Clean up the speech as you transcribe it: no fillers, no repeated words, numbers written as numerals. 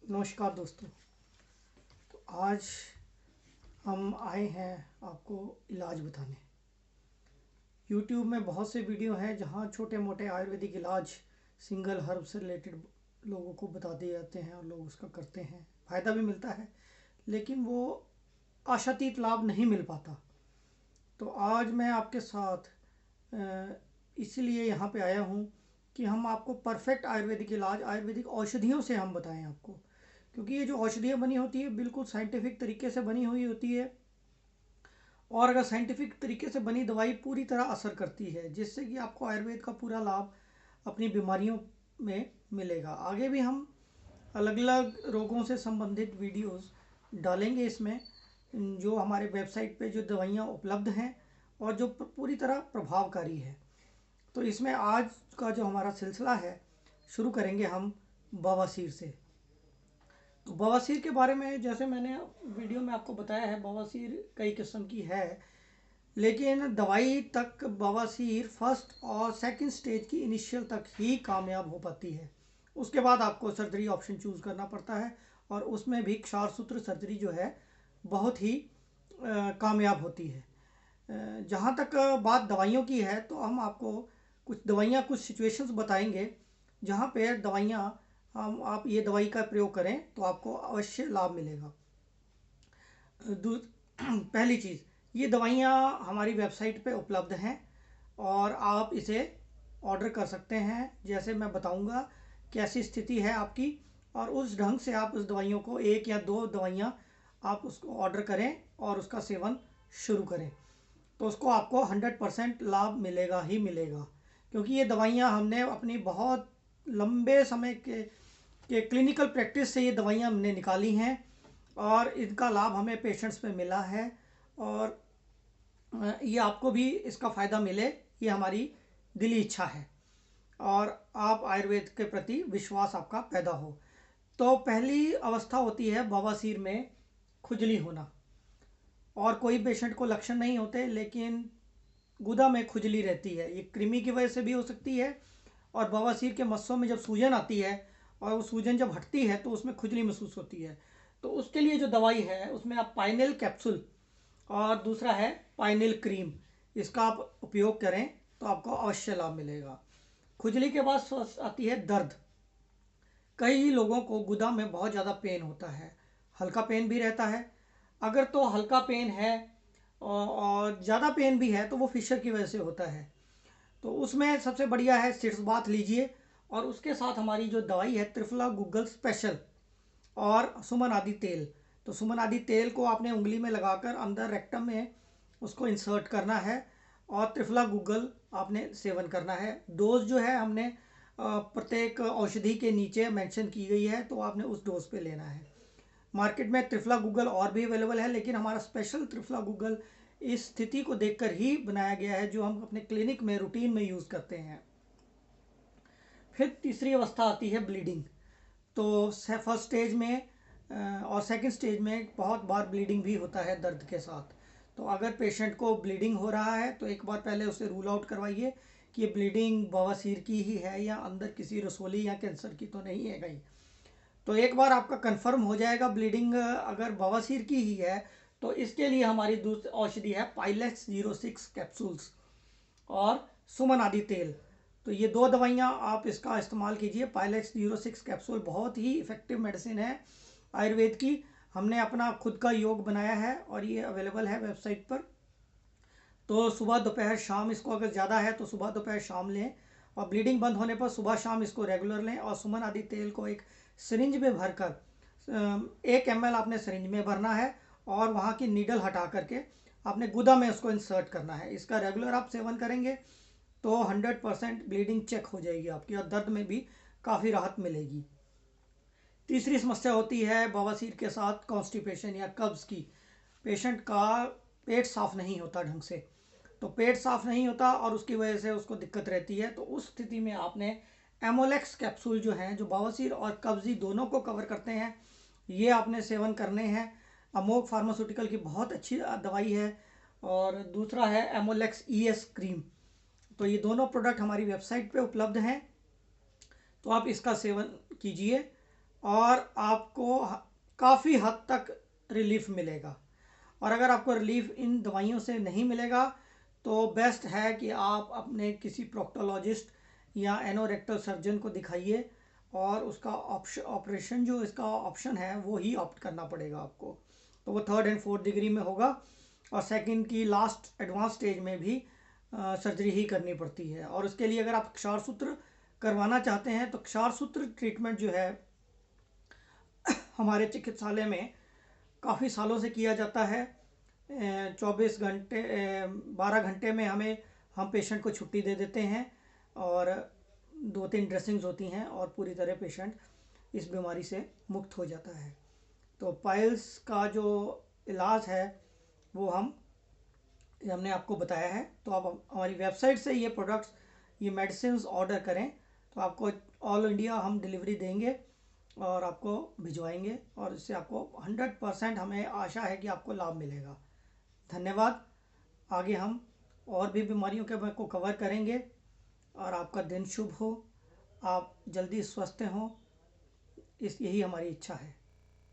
नमस्कार दोस्तों। तो आज हम आए हैं आपको इलाज बताने। YouTube में बहुत से वीडियो हैं जहां छोटे मोटे आयुर्वेदिक इलाज सिंगल हर्ब से रिलेटेड लोगों को बता दिए जाते हैं और लोग उसका करते हैं, फ़ायदा भी मिलता है, लेकिन वो आशातीत लाभ नहीं मिल पाता। तो आज मैं आपके साथ इसलिए यहाँ पे आया हूँ कि हम आपको परफेक्ट आयुर्वेदिक इलाज आयुर्वेदिक औषधियों से हम बताएं आपको, क्योंकि ये जो औषधियाँ बनी होती है बिल्कुल साइंटिफिक तरीके से बनी हुई होती है। और अगर साइंटिफिक तरीके से बनी दवाई पूरी तरह असर करती है, जिससे कि आपको आयुर्वेद का पूरा लाभ अपनी बीमारियों में मिलेगा। आगे भी हम अलग अलग रोगों से संबंधित वीडियोस डालेंगे इसमें, जो हमारे वेबसाइट पे जो दवाइयाँ उपलब्ध हैं और जो पूरी तरह प्रभावकारी है। तो इसमें आज का जो हमारा सिलसिला है, शुरू करेंगे हम बवासीर से। तो बवासीर के बारे में जैसे मैंने वीडियो में आपको बताया है, बवासीर कई किस्म की है, लेकिन दवाई तक बवासीर फर्स्ट और सेकंड स्टेज की इनिशियल तक ही कामयाब हो पाती है। उसके बाद आपको सर्जरी ऑप्शन चूज़ करना पड़ता है, और उसमें भी क्षार सूत्र सर्जरी जो है बहुत ही कामयाब होती है। जहाँ तक बात दवाइयों की है, तो हम आपको कुछ दवाइयाँ, कुछ सिचुएशंस बताएंगे जहाँ पे दवाइयाँ हम आप ये दवाई का प्रयोग करें तो आपको अवश्य लाभ मिलेगा। पहली चीज़, ये दवाइयाँ हमारी वेबसाइट पे उपलब्ध हैं और आप इसे ऑर्डर कर सकते हैं। जैसे मैं बताऊंगा कैसी स्थिति है आपकी, और उस ढंग से आप उस दवाइयों को, एक या दो दवाइयाँ आप उसको ऑर्डर करें और उसका सेवन शुरू करें, तो उसको आपको 100% लाभ मिलेगा ही मिलेगा। क्योंकि ये दवाइयाँ हमने अपनी बहुत लंबे समय के क्लिनिकल प्रैक्टिस से ये दवाइयाँ हमने निकाली हैं और इनका लाभ हमें पेशेंट्स पे मिला है। और ये आपको भी इसका फ़ायदा मिले, ये हमारी दिली इच्छा है, और आप आयुर्वेद के प्रति विश्वास आपका पैदा हो। तो पहली अवस्था होती है बवासीर में खुजली होना, और कोई पेशेंट को लक्षण नहीं होते, लेकिन गुदा में खुजली रहती है। ये कृमि की वजह से भी हो सकती है, और बवासीर के मस्सों में जब सूजन आती है और वो सूजन जब हटती है तो उसमें खुजली महसूस होती है। तो उसके लिए जो दवाई है उसमें आप पाइनेल कैप्सूल और दूसरा है पाइनेल क्रीम, इसका आप उपयोग करें तो आपको अवश्य लाभ मिलेगा। खुजली के बाद आती है दर्द। कई लोगों को गुदा में बहुत ज़्यादा पेन होता है, हल्का पेन भी रहता है। अगर तो हल्का पेन है और ज़्यादा पेन भी है तो वो फिशर की वजह से होता है। तो उसमें सबसे बढ़िया है सिट्स बाथ लीजिए, और उसके साथ हमारी जो दवाई है त्रिफला गूगल स्पेशल और सुमन आदि तेल। तो सुमन आदि तेल को आपने उंगली में लगाकर अंदर रेक्टम में उसको इंसर्ट करना है, और त्रिफला गूगल आपने सेवन करना है। डोज जो है हमने प्रत्येक औषधि के नीचे मेंशन की गई है, तो आपने उस डोज पे लेना है। मार्केट में त्रिफला गूगल और भी अवेलेबल है, लेकिन हमारा स्पेशल त्रिफला गूगल इस स्थिति को देखकर ही बनाया गया है, जो हम अपने क्लिनिक में रूटीन में यूज़ करते हैं। फिर तीसरी अवस्था आती है ब्लीडिंग। तो फर्स्ट स्टेज में और सेकंड स्टेज में बहुत बार ब्लीडिंग भी होता है दर्द के साथ। तो अगर पेशेंट को ब्लीडिंग हो रहा है तो एक बार पहले उसे रूल आउट करवाइए कि ये ब्लीडिंग बवासीर की ही है या अंदर किसी रसोली या कैंसर की तो नहीं है कहीं। तो एक बार आपका कंफर्म हो जाएगा ब्लीडिंग अगर बवासीर की ही है, तो इसके लिए हमारी दूसरी औषधि है पाइलेक्स 06 कैप्सूल्स और सुमन आदि तेल। तो ये दो दवाइयाँ आप इसका इस्तेमाल कीजिए। पाइलेक्स 06 कैप्सूल बहुत ही इफ़ेक्टिव मेडिसिन है आयुर्वेद की। हमने अपना खुद का योग बनाया है और ये अवेलेबल है वेबसाइट पर। तो सुबह दोपहर शाम इसको, अगर ज़्यादा है तो सुबह दोपहर शाम लें, और ब्लीडिंग बंद होने पर सुबह शाम इसको रेगुलर लें। और सुमन आदि तेल को एक सिरिंज में भरकर 1 ml आपने सिरिंज में भरना है, और वहाँ की नीडल हटा करके आपने गुदा में उसको इंसर्ट करना है। इसका रेगुलर आप सेवन करेंगे तो 100% ब्लीडिंग चेक हो जाएगी आपकी, और दर्द में भी काफ़ी राहत मिलेगी। तीसरी समस्या होती है बवासीर के साथ कॉन्स्टिपेशन या कब्ज़ की। पेशेंट का पेट साफ नहीं होता ढंग से, तो पेट साफ नहीं होता और उसकी वजह से उसको दिक्कत रहती है। तो उस स्थिति में आपने एमोलेक्स कैप्सूल जो हैं, जो बवासीर और कब्जी दोनों को कवर करते हैं, ये आपने सेवन करने हैं। अमोक फार्मास्यूटिकल की बहुत अच्छी दवाई है। और दूसरा है एमोलेक्स ES क्रीम। तो ये दोनों प्रोडक्ट हमारी वेबसाइट पे उपलब्ध हैं, तो आप इसका सेवन कीजिए और आपको काफ़ी हद तक रिलीफ मिलेगा। और अगर आपको रिलीफ इन दवाइयों से नहीं मिलेगा तो बेस्ट है कि आप अपने किसी प्रोक्टोलॉजिस्ट या एनोरेक्टल सर्जन को दिखाइए, और उसका ऑपरेशन जो इसका ऑप्शन है वो ही ऑप्ट करना पड़ेगा आपको। तो वो 3rd एंड 4th डिग्री में होगा, और सेकंड की लास्ट एडवांस स्टेज में भी सर्जरी ही करनी पड़ती है। और उसके लिए अगर आप क्षार सूत्र करवाना चाहते हैं तो क्षार सूत्र ट्रीटमेंट जो है हमारे चिकित्सालय में काफ़ी सालों से किया जाता है। 12 घंटे में हम पेशेंट को छुट्टी दे देते हैं, और 2-3 ड्रेसिंग्स होती हैं और पूरी तरह पेशेंट इस बीमारी से मुक्त हो जाता है। तो पाइल्स का जो इलाज है वो हमने आपको बताया है। तो आप हमारी वेबसाइट से ये प्रोडक्ट्स, ये मेडिसिन ऑर्डर करें तो आपको ऑल इंडिया हम डिलीवरी देंगे और आपको भिजवाएंगे, और इससे आपको 100% हमें आशा है कि आपको लाभ मिलेगा। धन्यवाद। आगे हम और भी बीमारियों के को कवर करेंगे, और आपका दिन शुभ हो, आप जल्दी स्वस्थ हों, यही हमारी इच्छा है।